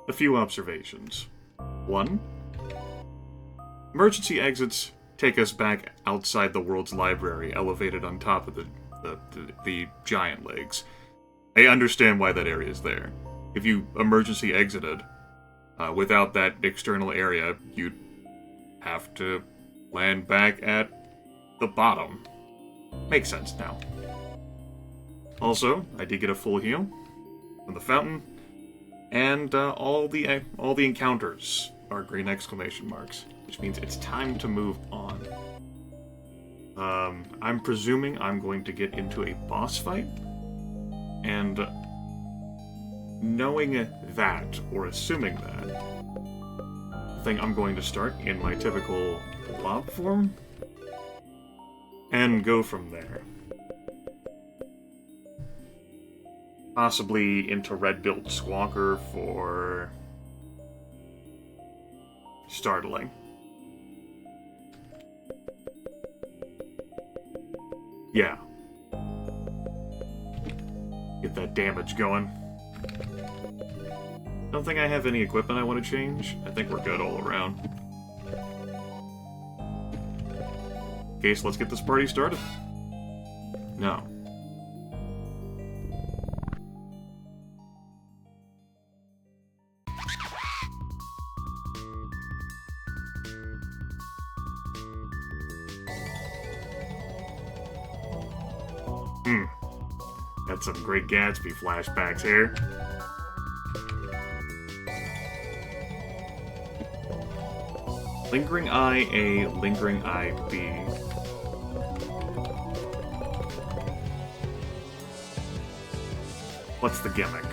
A few observations. 1. Emergency exits take us back outside the world's library, elevated on top of the giant legs. I understand why that area is there. If you emergency exited without that external area, you'd have to land back at the bottom. Makes sense now. Also, I did get a full heal from the fountain, and all the encounters are green exclamation marks, which means it's time to move on. I'm presuming I'm going to get into a boss fight, and knowing that, or assuming that, I think I'm going to start in my typical blob form, and go from there. Possibly into red-billed squawker for startling. Yeah. Get that damage going. Don't think I have any equipment I want to change. I think we're good all around. Okay, so let's get this party started. No. Got some Great Gatsby flashbacks here. Lingering Eye A, Lingering Eye B. What's the gimmick?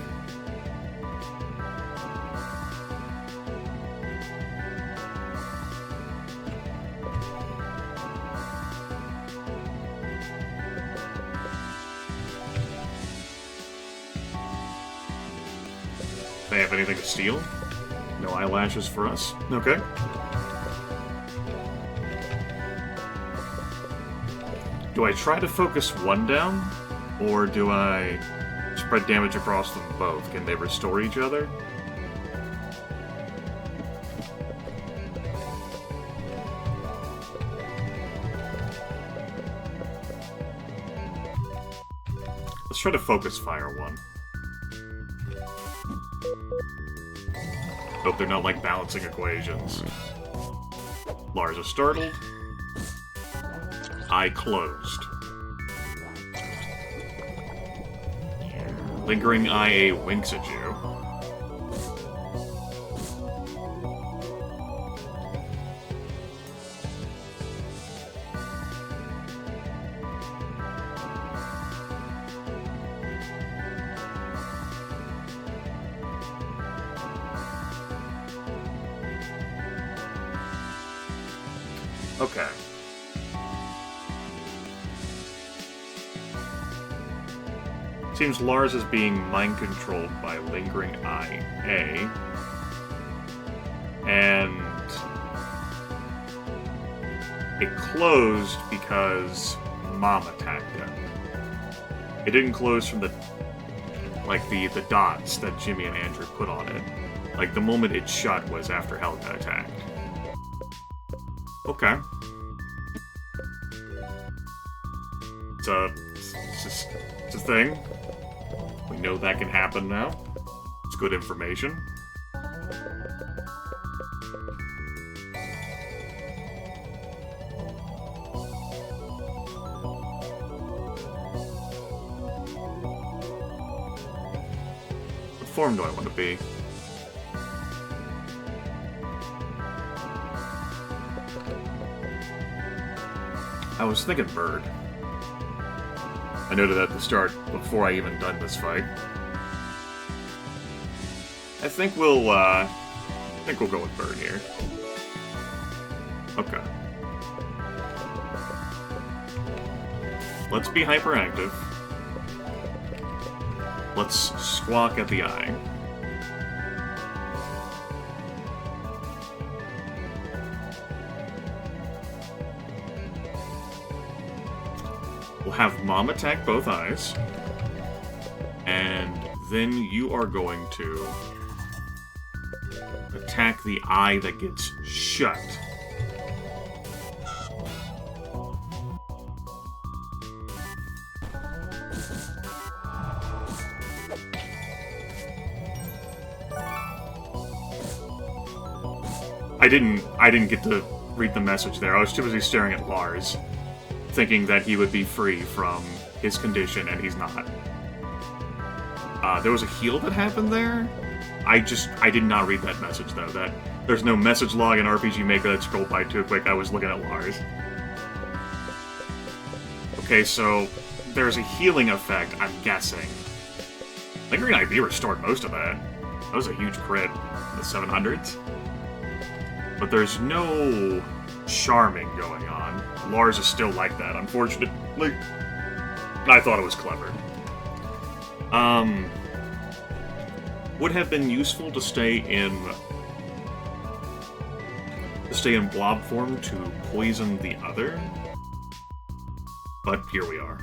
They have anything to steal? No eyelashes for us? Okay. Do I try to focus one down? Or do I spread damage across them both? Can they restore each other? Let's try to focus fire one. Hope they're not like balancing equations. Lars is startled. Eye closed. Lingering Eye A winks at you. Okay. Seems Lars is being mind-controlled by Lingering Eye A. And it closed because Mom attacked him. It didn't close from the dots that Jimmy and Andrew put on it. Like, the moment it shut was after Helga attacked. Okay. It's a thing. We know that can happen now. It's good information. What form do I want to be? I was thinking bird. I noted that at the start, before I even done this fight. I think we'll go with bird here. Okay. Let's be hyperactive. Let's squawk at the eye. We'll have Mom attack both eyes. And then you are going to Attack the eye that gets shut. I didn't get to read the message there. I was too busy staring at Lars, thinking that he would be free from his condition, and he's not. There was a heal that happened there. I did not read that message, though. There's no message log in RPG Maker that scrolled by too quick. I was looking at Lars. Okay, so there's a healing effect, I'm guessing. Lingering IV restored most of that. That was a huge crit in the 700s. But there's no charming going on. Lars is still like that, unfortunately. I thought it was clever. Would have been useful to stay in blob form to poison the other. But here we are.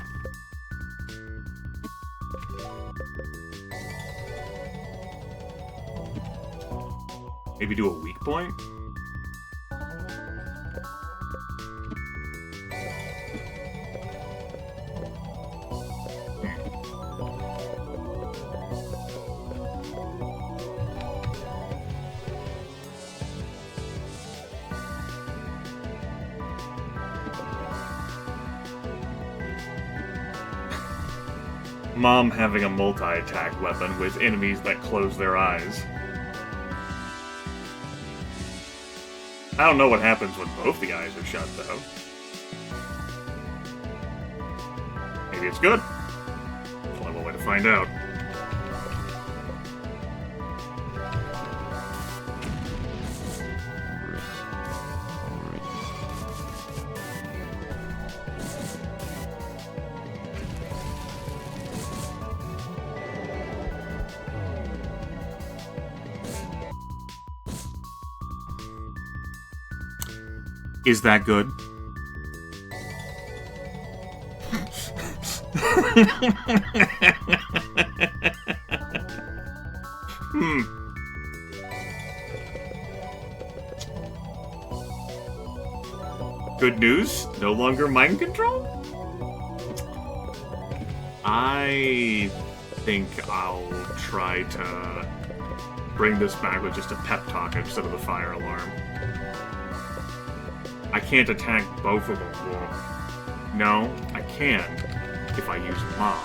Maybe do a weak point? Mom having a multi-attack weapon with enemies that close their eyes. I don't know what happens when both the eyes are shut, though. Maybe it's good. There's only one way to find out. Is that good? Good news? No longer mind control? I think I'll try to bring this back with just a pep talk instead of the fire alarm. I can't attack both of them. No, I can if I use Mom.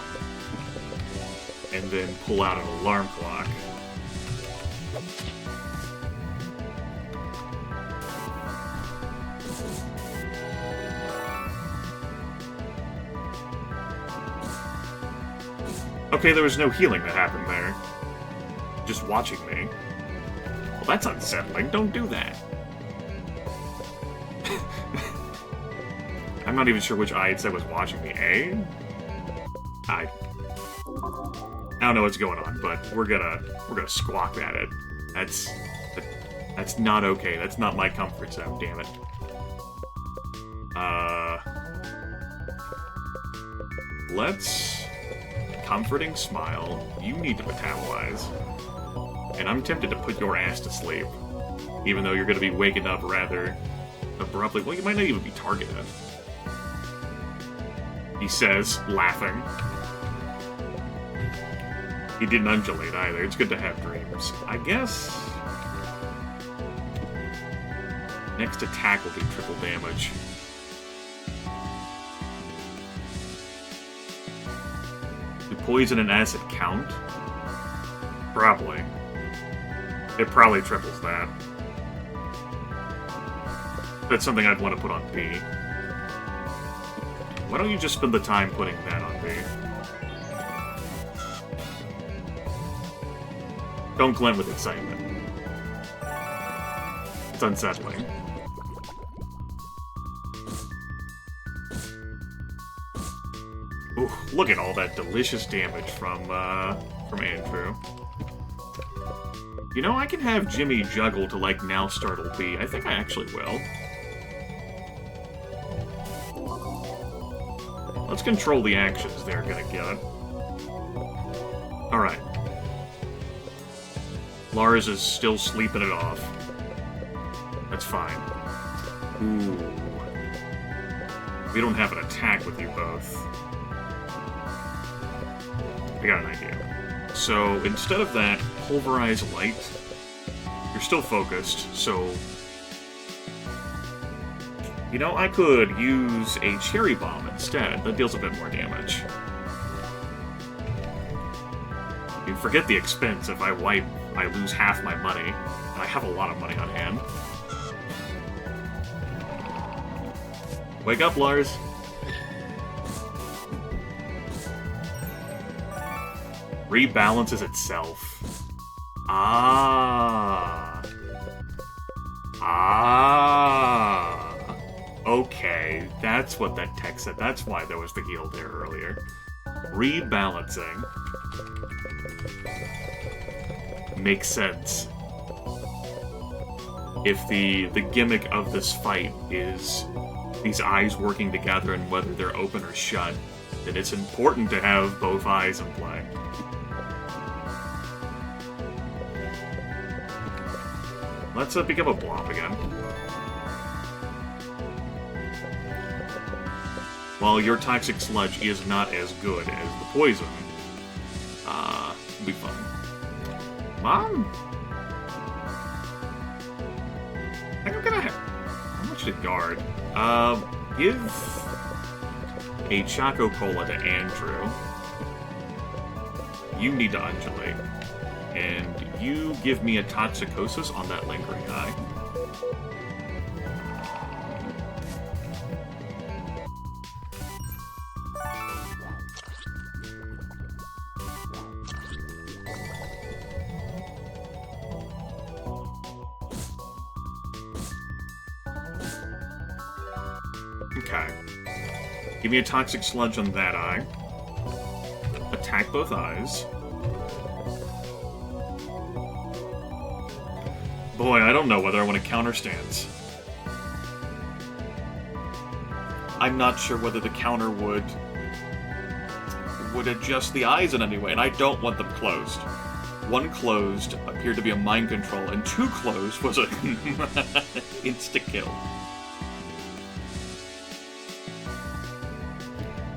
And then pull out an alarm clock. Okay, there was no healing that happened there. Just watching me. Well, that's unsettling. Don't do that. I'm not even sure which eye it said was watching me. A? I don't know what's going on, but we're gonna squawk at it. That's not okay. That's not my comfort zone, damn it. Let's comforting smile. You need to metabolize. And I'm tempted to put your ass to sleep. Even though you're gonna be waking up rather abruptly. Well, you might not even be targeted. He says, laughing. He didn't undulate either. It's good to have dreams. I guess... next attack will do triple damage. Do poison and acid count? Probably. It probably triples that. That's something I'd want to put on B. Why don't you just spend the time putting that on B? Don't glint with excitement. It's unsettling. Ooh, look at all that delicious damage from Andrew. You know, I can have Jimmy juggle to, like, now startle B. I think I actually will. Let's control the actions they're gonna get. Alright. Lars is still sleeping it off. That's fine. Ooh. We don't have an attack with you both. I got an idea. So, instead of that, Pulverize Light. You're still focused, so... You know, I could use a Cherry Bomb instead. That deals a bit more damage. You forget the expense. If I wipe, I lose half my money. And I have a lot of money on hand. Wake up, Lars. Rebalances itself. Ah. Ah. Okay, that's what that text said. That's why there was the heal there earlier. Rebalancing. Makes sense. If the gimmick of this fight is these eyes working together and whether they're open or shut, then it's important to have both eyes in play. Let's become a blob again. While your Toxic Sludge is not as good as the poison, it'll be fun. Mom? I think I'm gonna have... How much to guard? Give a Choco Cola to Andrew. You need to undulate. And you give me a Toxicosis on that lingering eye. Okay. Give me a Toxic Sludge on that eye. Attack both eyes. Boy, I don't know whether I want to counter stance. I'm not sure whether the counter would adjust the eyes in any way, and I don't want them closed. One closed appeared to be a mind control, and two closed was a insta-kill.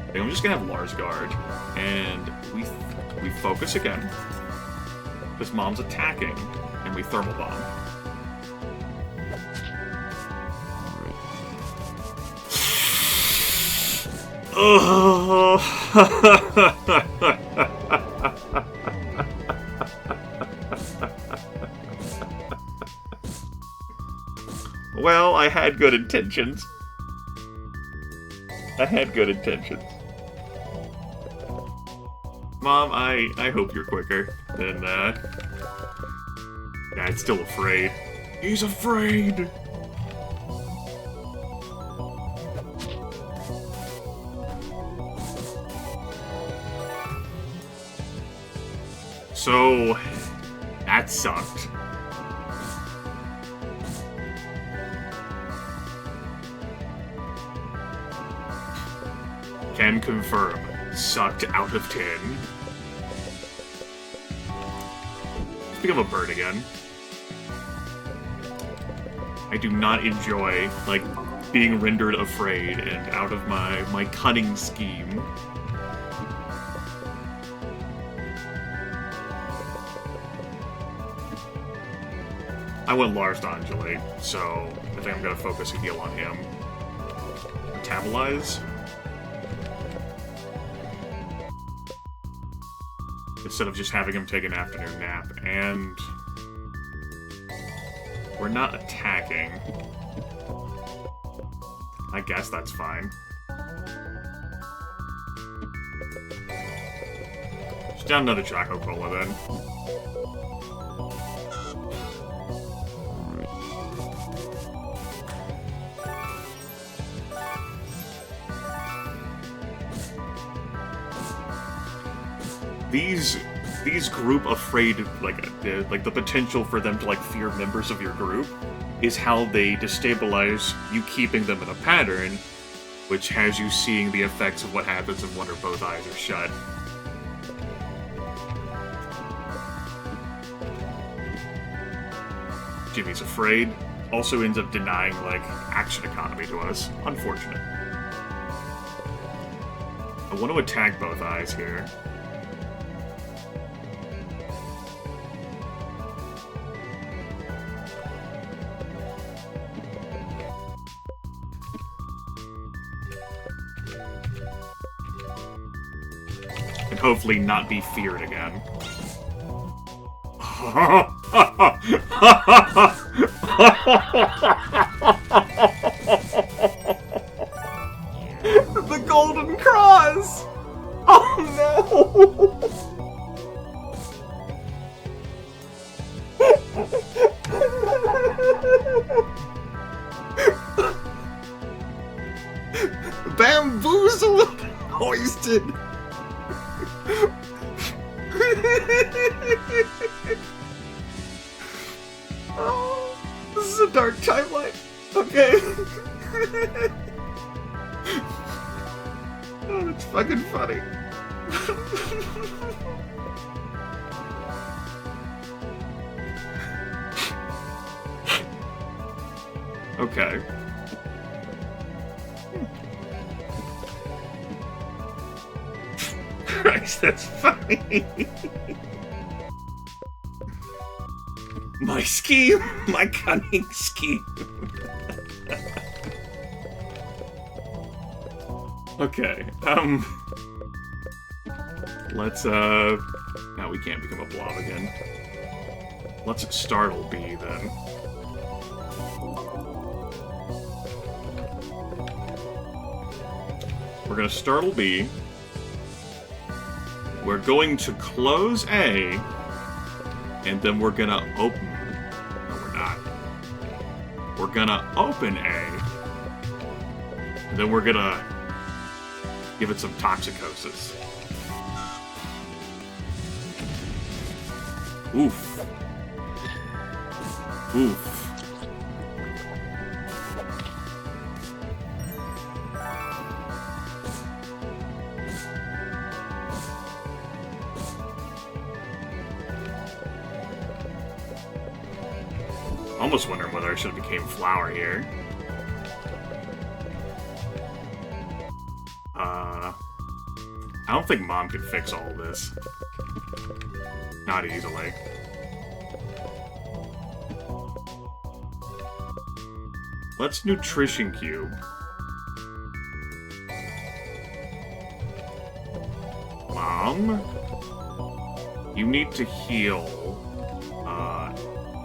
Okay, I'm just gonna have Lars guard, and we focus again, because Mom's attacking, and we Thermal Bomb. Well, I had good intentions. Mom, I hope you're quicker than, Dad's still afraid. He's afraid! So, that sucked. Can confirm. Sucked out of 10. Let's become a bird again. I do not enjoy, like, being rendered afraid and out of my cunning scheme. I want Lars to undulate, so I think I'm gonna focus a heal on him. Metabolize? Instead of just having him take an afternoon nap, and we're not attacking. I guess that's fine. Just down another Choco Cola then. These group afraid, like the potential for them to like fear members of your group is how they destabilize you, keeping them in a pattern, which has you seeing the effects of what happens if one or both eyes are shut. Jimmy's afraid. Also ends up denying, like, action economy to us. Unfortunate. I want to attack both eyes here. And hopefully not be feared again. The Golden Cross! Oh no! Bamboozled! Hoisted! Oh, this is a dark timeline. Okay. Oh, it's fucking funny. Okay. Christ, that's funny. My scheme, my cunning scheme. Okay, let's, no, we can't become a blob again. Let's startle B, then. We're gonna startle B. We're going to close A, and then we're gonna open... No, we're not. We're gonna open A, and then we're gonna give it some toxicosis. Oof. Oof. Almost wondering whether I should have became Flower here. I don't think Mom can fix all of this. Not easily. Let's Nutrition Cube. Mom? You need to heal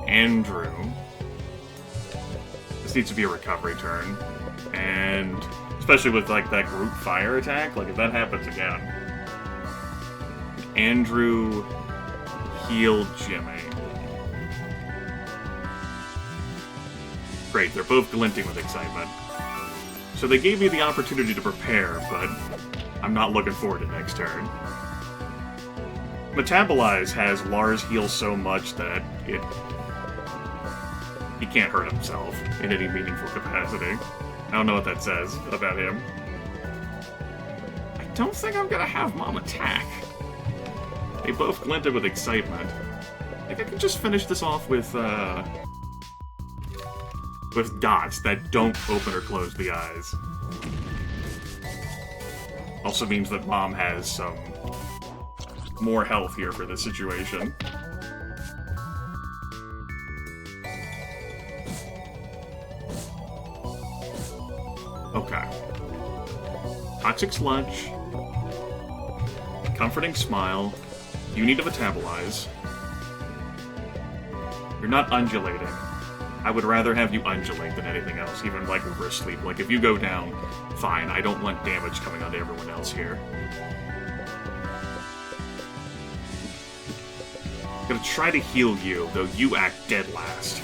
Andrew. This needs to be a recovery turn. And especially with like that group fire attack, like if that happens again. Andrew heal Jimmy. Great, they're both glinting with excitement. So they gave me the opportunity to prepare, but I'm not looking forward to next turn. Metabolize has Lars heal so much that he can't hurt himself in any meaningful capacity. I don't know what that says about him. I don't think I'm gonna have Mom attack. They both glinted with excitement. I think I can just finish this off with dots that don't open or close the eyes. Also means that Mom has some more health here for this situation. Okay. Toxic Sludge. Comforting Smile. You need to metabolize. You're not undulating. I would rather have you undulate than anything else, even like reverse sleep. Like, if you go down, fine. I don't want damage coming onto everyone else here. I'm gonna try to heal you, though you act dead last.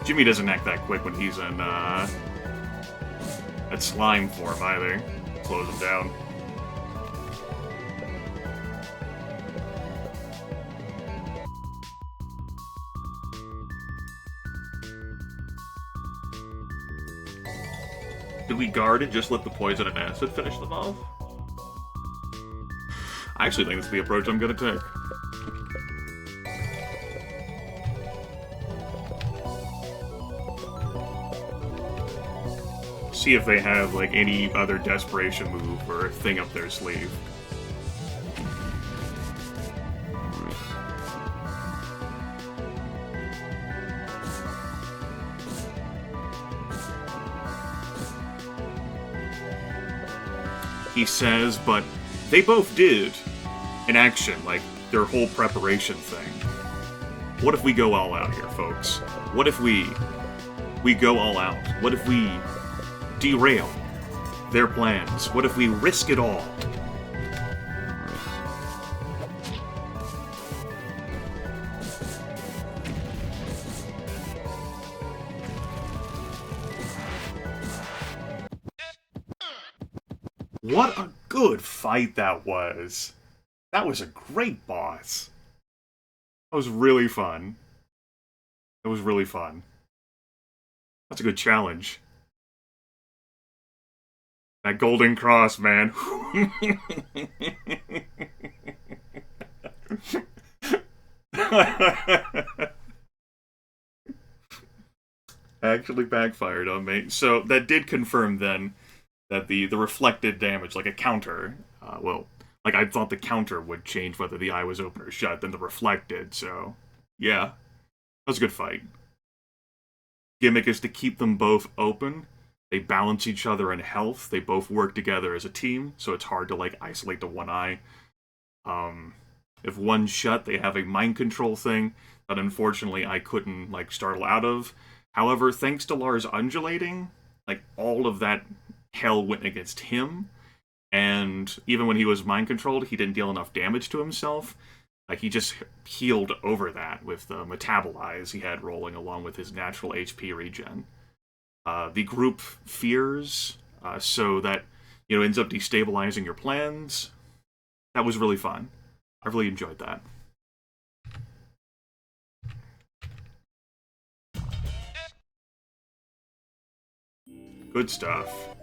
Jimmy doesn't act that quick when he's in, at slime form, either. Close him down. Do we guard and just let the poison and acid finish them off? I actually think that's the approach I'm gonna take. See if they have, like, any other desperation move or thing up their sleeve. He says, but they both did an action, like their whole preparation thing. What if we go all out here, folks? What if we go all out? What if we derail their plans? What if we risk it all? What a good fight that was. That was a great boss. That was really fun. That was really fun. That's a good challenge. That golden cross, man. Actually backfired on me. So that did confirm then that the reflected damage, like a counter, well, like I thought the counter would change whether the eye was open or shut, then the reflected, so yeah. That was a good fight. Gimmick is to keep them both open. They balance each other in health. They both work together as a team, so it's hard to, like, isolate the one eye. If one's shut, they have a mind control thing that unfortunately I couldn't, like, startle out of. However, thanks to Lars undulating, like, all of that hell went against him, and even when he was mind controlled, he didn't deal enough damage to himself. Like, he just healed over that with the metabolize he had rolling along with his natural HP regen. The group fears, so that, you know, ends up destabilizing your plans. That was really fun. I really enjoyed that. Good stuff.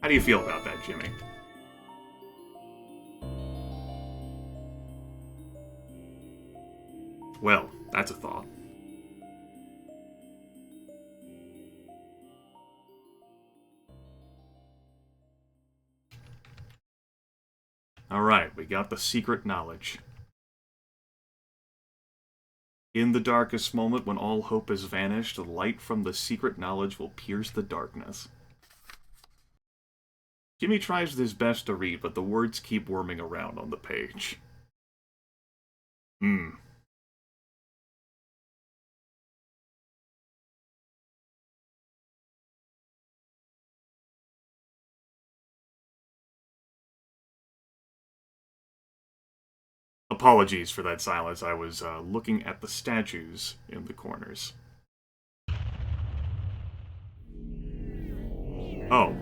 How do you feel about that, Jimmy? Well, that's a thought. Alright, we got the secret knowledge. In the darkest moment, when all hope has vanished, the light from the secret knowledge will pierce the darkness. Jimmy tries his best to read, but the words keep worming around on the page. Apologies for that silence. I was looking at the statues in the corners. Oh.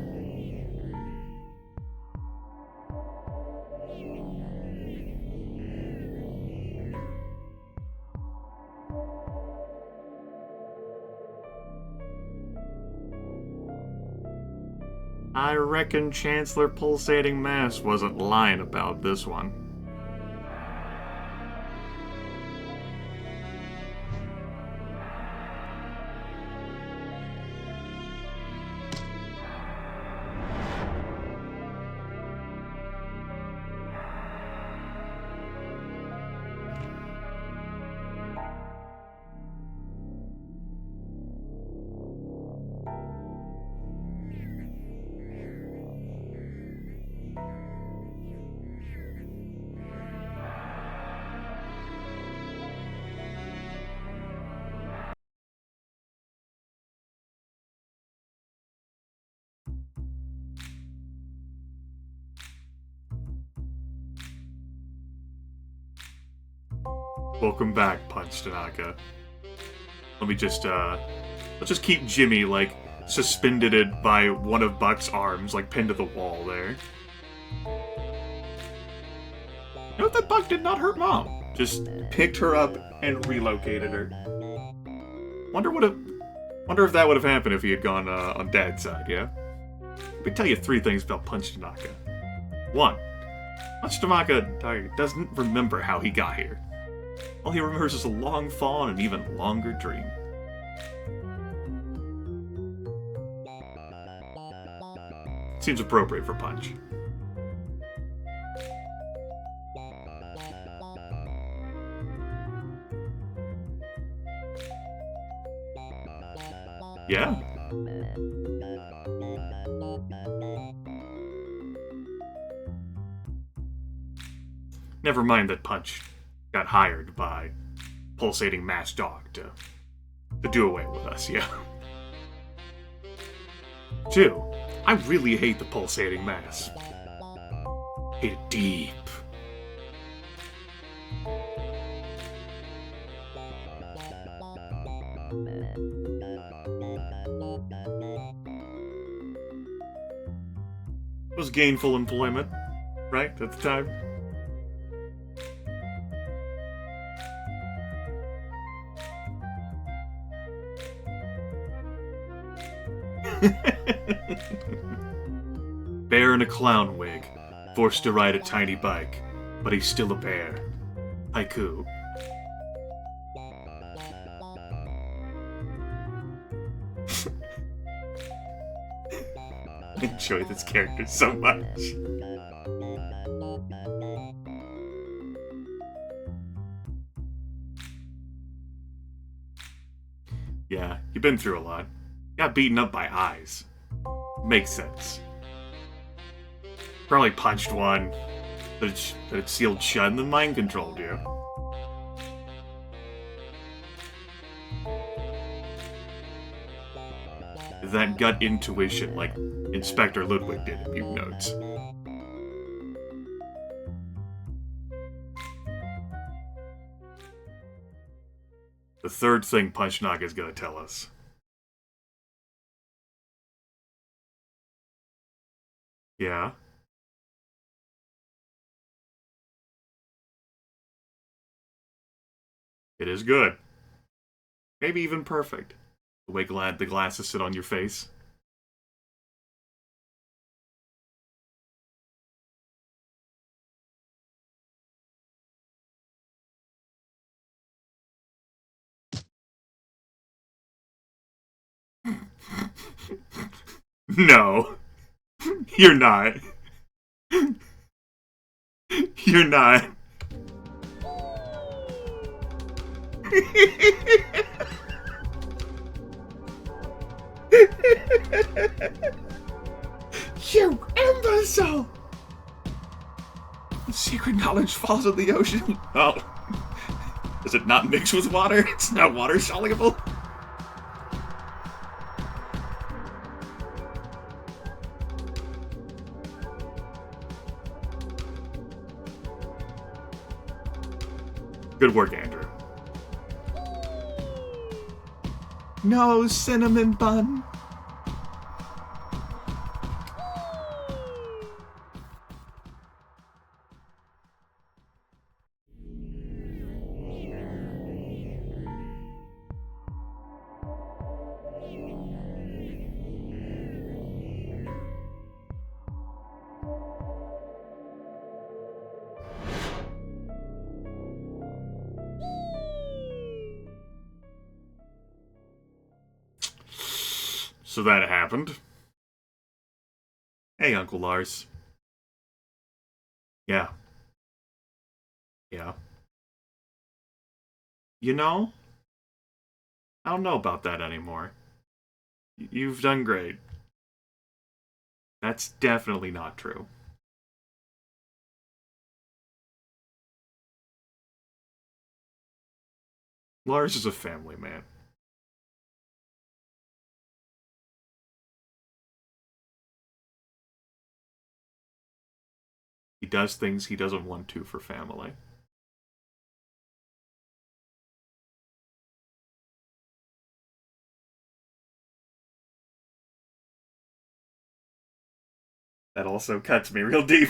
I reckon Chancellor Pulsating Mass wasn't lying about this one. Welcome back, Punch Tanaka. Let me just, let's just keep Jimmy, like, suspended by one of Buck's arms, like, pinned to the wall there. Note that Buck did not hurt Mom. Just picked her up and relocated her. Wonder if that would have happened if he had gone, on Dad's side, yeah? Let me tell you 3 things about Punch Tanaka. 1. Punch Tanaka doesn't remember how he got here. All he remembers is a long fall and an even longer dream. Seems appropriate for Punch. Yeah. Never mind that Punch got hired by Pulsating Mass Dog to do away with us, yeah. 2. I really hate the Pulsating Mass. Hate it deep. It was gainful employment, right, at the time? Bear in a clown wig, forced to ride a tiny bike, but he's still a bear. Haiku. I enjoy this character so much. Yeah, you've been through a lot. Got beaten up by eyes. Makes sense. Probably punched one that it sealed shut and then mind controlled you. That gut intuition, like Inspector Ludwig did in Mutant Notes. The 3rd thing Punch Tanaka is gonna tell us. Yeah? It is good. Maybe even perfect. The way the glasses sit on your face. No. You're not. You're not. You imbecile! Secret knowledge falls in the ocean. Oh. Does it not mix with water? It's not water soluble? Good work, Andrew. No cinnamon bun. So that happened. Hey, Uncle Lars. Yeah. Yeah. You know, I don't know about that anymore. You've done great. That's definitely not true. Lars is a family man. He does things he doesn't want to for family. That also cuts me real deep.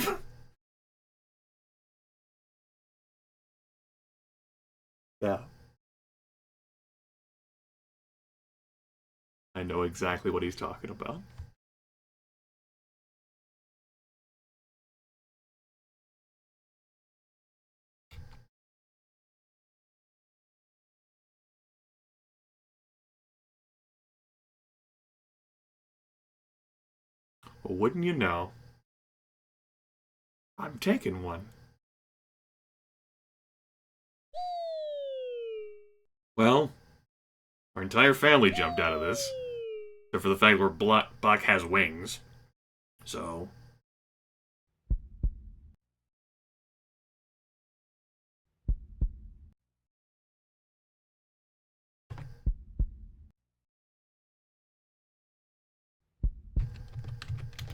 Yeah. I know exactly what he's talking about. Well, wouldn't you know? I'm taking one. Well, our entire family jumped out of this. Except for the fact where Buck has wings. So...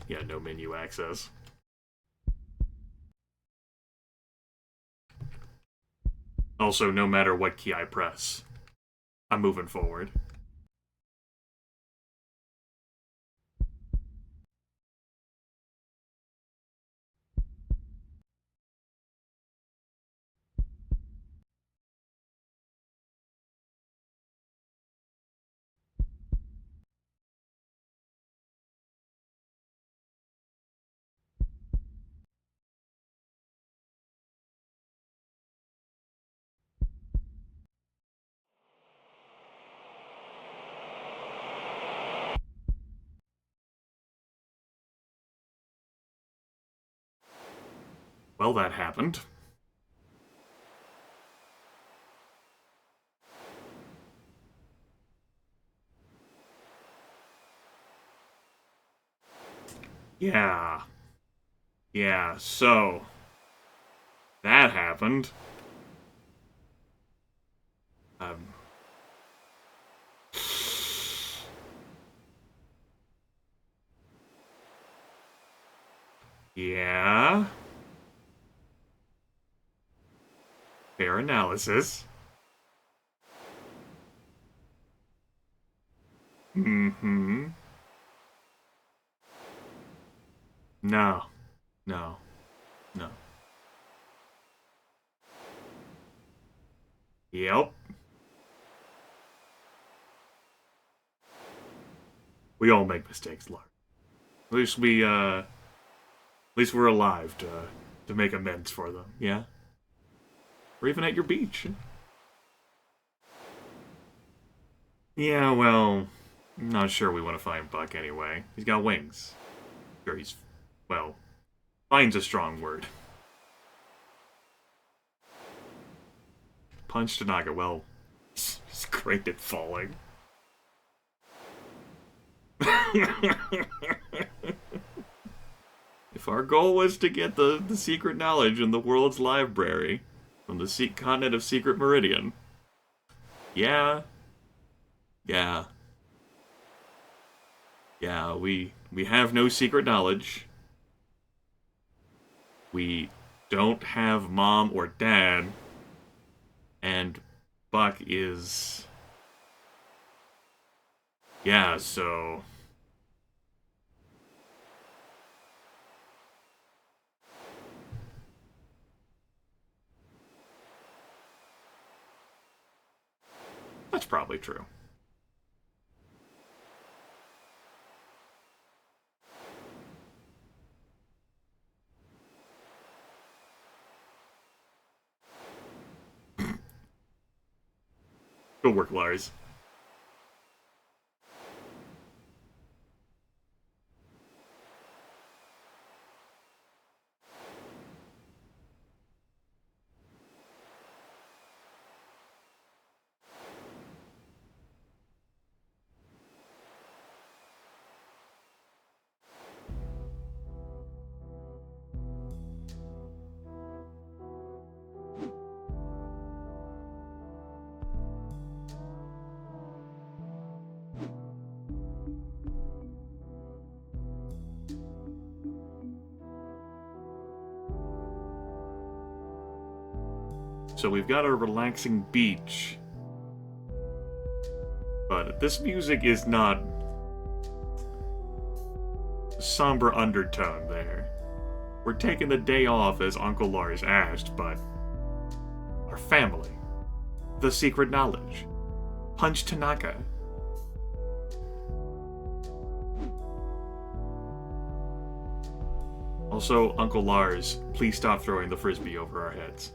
yeah, no menu access. Also, no matter what key I press, I'm moving forward. Well, that happened. Yeah. Yeah, so... that happened. Um... Yeah... fair analysis. Mm-hmm. No. No. No. Yep. We all make mistakes, Lark. At least at least we're alive to make amends for them, yeah? Or even at your beach. Yeah, well, I'm not sure we want to find Buck anyway. He's got wings. Sure, he's... well, find's a strong word. Punch Tanaka, well, he's great at falling. If our goal was to get the secret knowledge in the world's library from the continent of Secret Meridian, yeah, yeah, yeah, we have no secret knowledge. We don't have mom or dad, and Buck is... yeah, so... that's probably true. Good work, Lars. So we've got a relaxing beach. But this music is not a somber undertone there. We're taking the day off as Uncle Lars asked, but our family, the secret knowledge, Punch Tanaka. Also, Uncle Lars, please stop throwing the frisbee over our heads.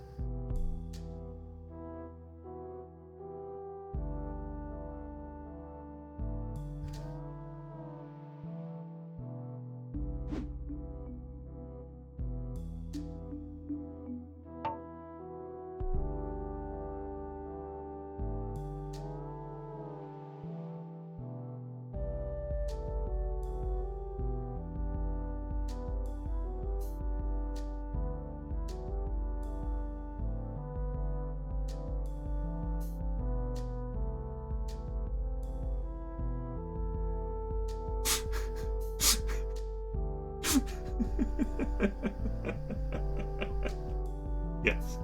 Yes.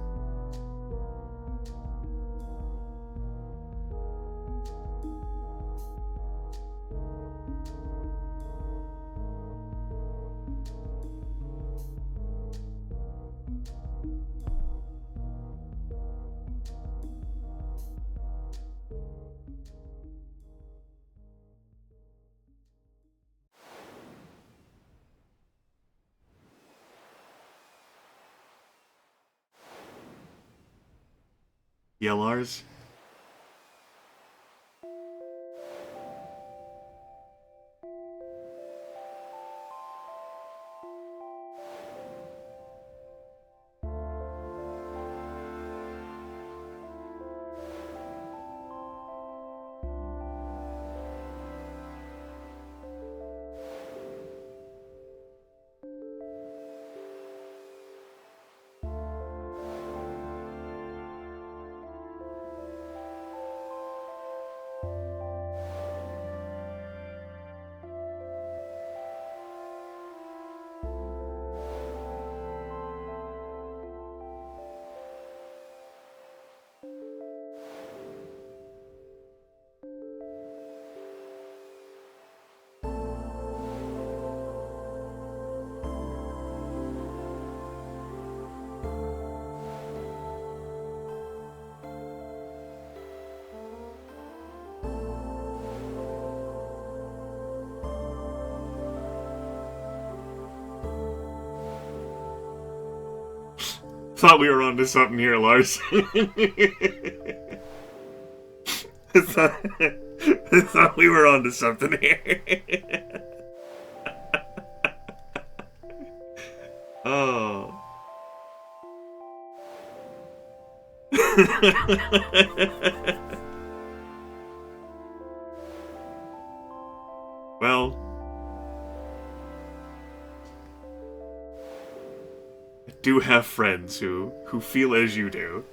Yeah, Lars? Thought we were onto something here, Lars. I thought we were onto something here. Oh. Well, I do have friends who feel as you do.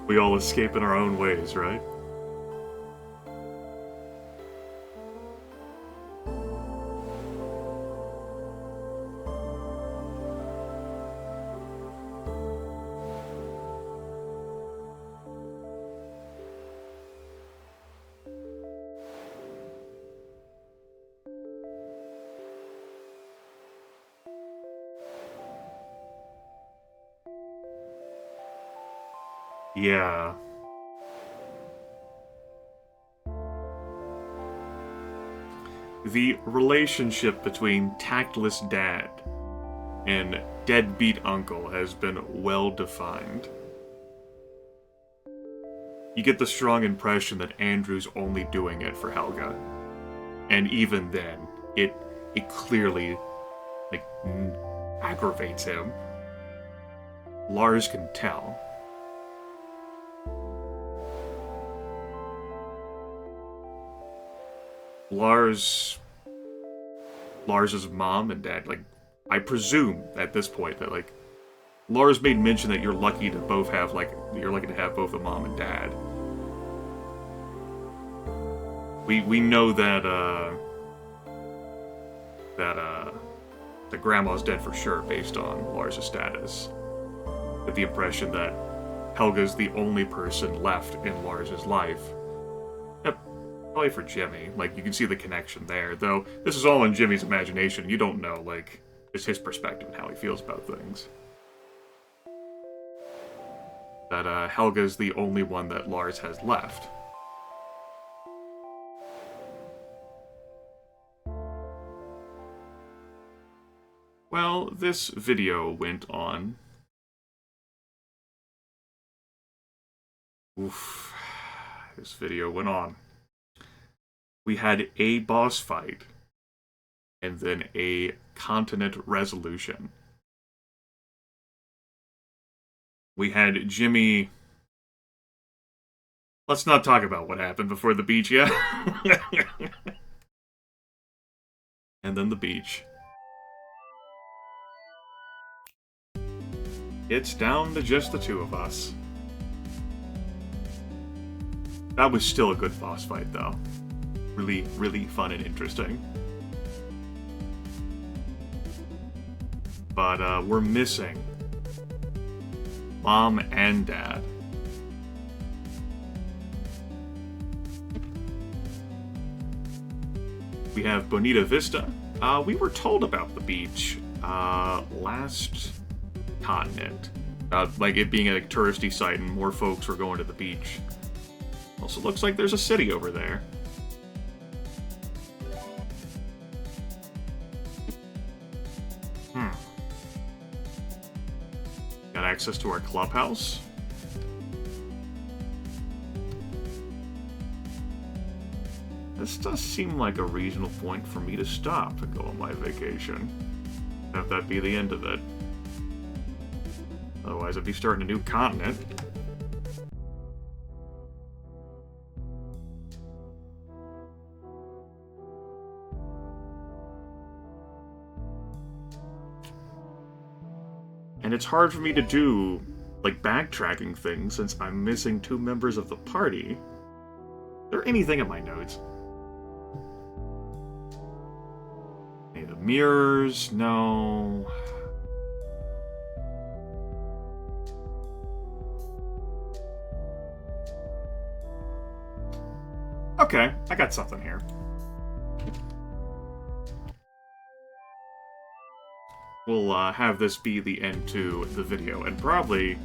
We all escape in our own ways, right? Yeah. The relationship between tactless dad and deadbeat uncle has been well defined. You get the strong impression that Andrew's only doing it for Helga. And even then, it clearly, aggravates him. Lars can tell. Lars's mom and dad, I presume at this point that, Lars made mention that you're lucky to have both a mom and dad. We know that, the grandma's dead for sure based on Lars' status. With the impression that Helga's the only person left in Lars' life. Probably for Jimmy. You can see the connection there. Though, this is all in Jimmy's imagination. You don't know, it's his perspective and how he feels about things. That, Helga's the only one that Lars has left. Well, this video went on. Oof. This video went on. We had a boss fight, and then a continent resolution. We had Jimmy... Let's not talk about what happened before the beach yet. And then the beach. It's down to just the two of us. That was still a good boss fight, though. Really, really fun and interesting. But, we're missing Mom and Dad. We have Bonita Vista. We were told about the beach last continent. Like it being a touristy site and more folks were going to the beach. Also looks like there's a city over there. Got access to our clubhouse. This does seem like a reasonable point for me to stop and go on my vacation. Have that be the end of it. Otherwise, I'd be starting a new continent. And it's hard for me to do, like, backtracking things since I'm missing 2 members of the party. Is there anything in my notes? Any of the mirrors? No. Okay, I got something here. We'll have this be the end to the video, and probably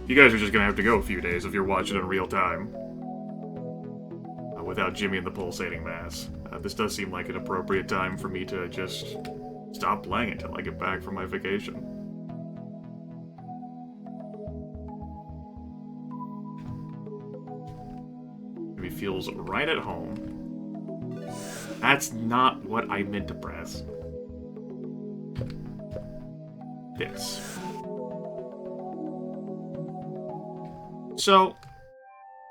you guys are just gonna have to go a few days if you're watching in real time. Without Jimmy and the Pulsating Mass. This does seem like an appropriate time for me to just stop playing until I get back from my vacation. Jimmy feels right at home. That's not what I meant to press. This. So,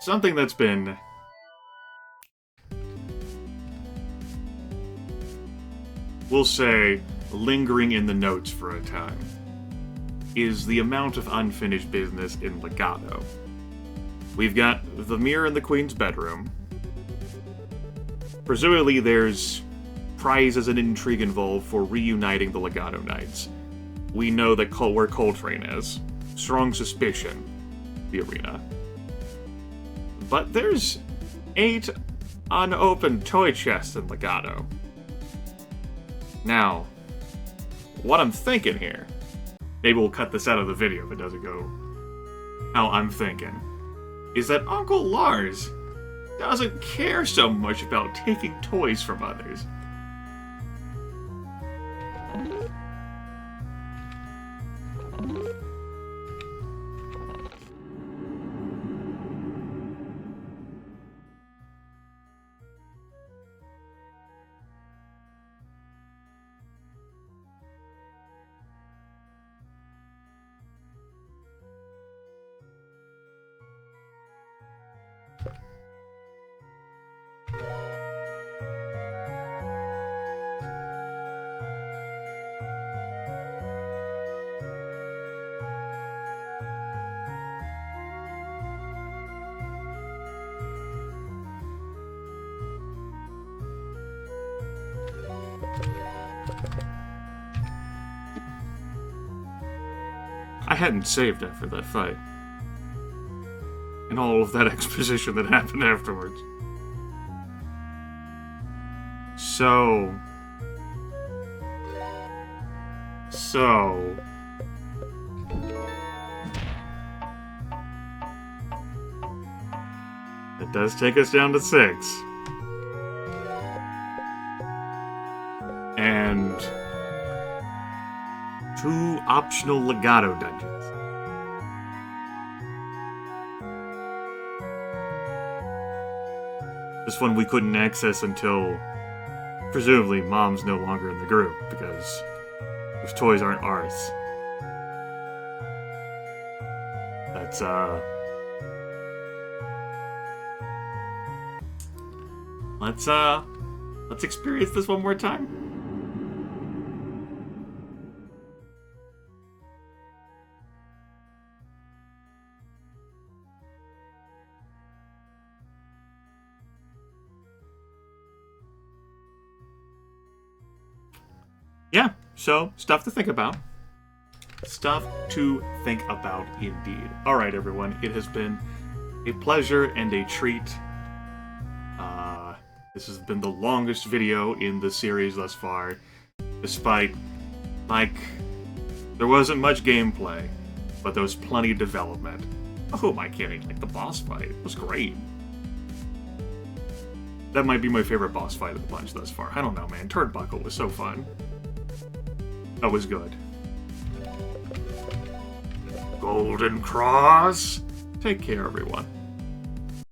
something that's been we'll say lingering in the notes for a time is the amount of unfinished business in Legato. We've got the mirror in the Queen's bedroom. Presumably there's prizes and intrigue involved for reuniting the Legato Knights. We know that where Coltrane is. Strong suspicion. The arena. But there's 8 unopened toy chests in Legato. Now, what I'm thinking here, maybe we'll cut this out of the video if it doesn't go how I'm thinking, is that Uncle Lars doesn't care so much about taking toys from others. I hadn't saved after that fight. And all of that exposition that happened afterwards. So... It does take us down to 6. And 2 optional Legato dungeons. This one we couldn't access until, presumably, Mom's no longer in the group, because those toys aren't ours. let's experience this one more time. Yeah, so stuff to think about. Stuff to think about indeed. Alright, everyone, it has been a pleasure and a treat. This has been the longest video in the series thus far, despite, there wasn't much gameplay, but there was plenty of development. Oh, who am I kidding? Like, the boss fight was great. That might be my favorite boss fight of the bunch thus far. I don't know, man. Turnbuckle was so fun. That was good. Golden Cross! Take care, everyone.